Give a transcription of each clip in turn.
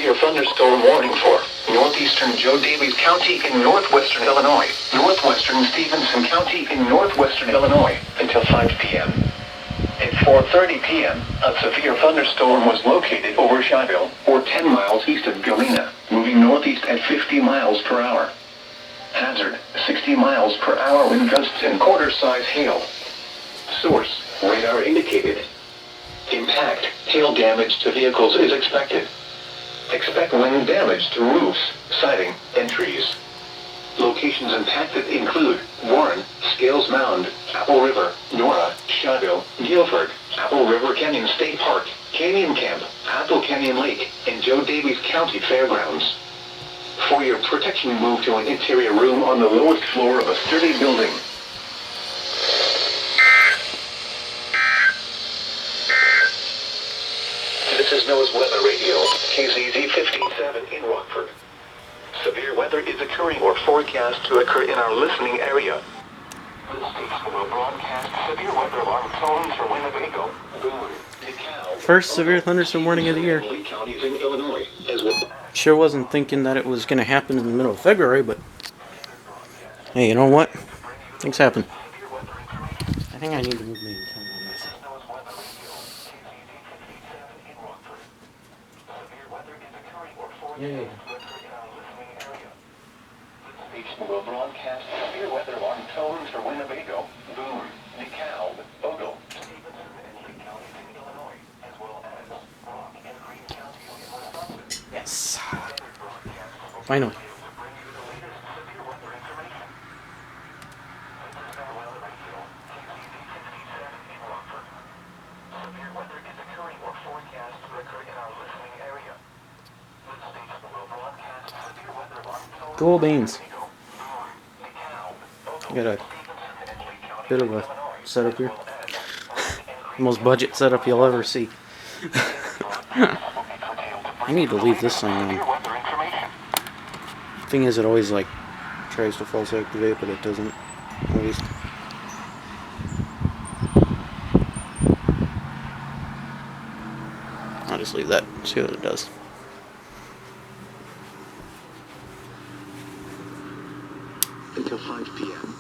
severe thunderstorm warning for northeastern Joe Davies County in northwestern Illinois, northwestern Stevenson County in northwestern Illinois until 5 p.m. At 4:30 p.m., a severe thunderstorm was located over Shyville, or 10 miles east of Galena, moving northeast at 50 miles per hour. Hazard, 60 miles per hour wind gusts and quarter-size hail. Source, radar indicated. Impact, hail damage to vehicles is expected. Expect wind damage to roofs, siding, and trees. Locations impacted include Warren, Scales Mound, Apple River, Nora, Shyville, Guilford, Apple River Canyon State Park, Canyon Camp, Apple Canyon Lake, and Joe Davies County Fairgrounds. For your protection, move to an interior room on the lowest floor of a sturdy building. This is NOAA's Weather Radio, KZZ 57 in Rockford. Severe weather is occurring or forecast to occur in our listening area. This station will broadcast severe weather alarm tones for Winnebago, Boone, DeKalb, First severe thunderstorm warning of the year. counties in Illinois, as well. Sure wasn't thinking that it was going to happen in the middle of February, but hey, you know what? Things happen. I think I need to move my antenna on this. Yeah. Station will broadcast severe weather alarm tones for Winnebago, Boone, DeKalb, Ogle, Stevenson, and Lee counties in Illinois, as well as Rock and Green counties in Wisconsin. Yes. Finally. Cool beans. Got a bit of a setup here. Most budget setup you'll ever see. I need to leave this thing on. Thing is, it always like tries to false activate, but it doesn't always. I'll just leave that. See what it does. Until 5 p.m.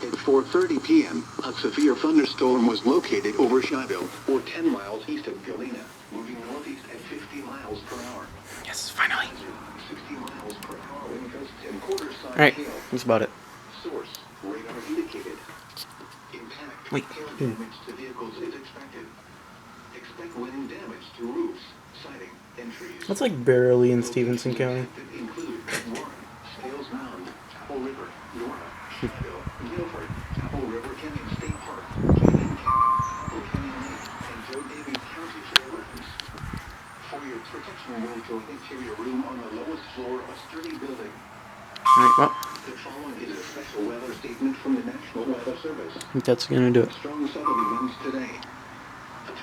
At 4:30 p.m., a severe thunderstorm was located over Shyville, or 10 miles east of Galena, moving northeast at 50 miles per hour. Yes, finally. 60 miles per hour wind gusts and quarter-size Alright, hail. that's about it. Source, radar indicated. Impact, Wait. hail damage to vehicles is expected. Expect wind damage to roofs, siding, and trees. That's like barely in Stevenson County. Include Warren, Scales Mound, Apple River, Nora, Shyville, Guilford, Apple River Canyon State Park, Canyon Camp, Apple Canyon Lake, and Joe Davies County Fairgrounds. For your protection, move to an interior room on the lowest floor of a sturdy building. Alright, well, The following is a special weather statement from the National Weather Service. I think that's gonna do it. Strong southerly winds today.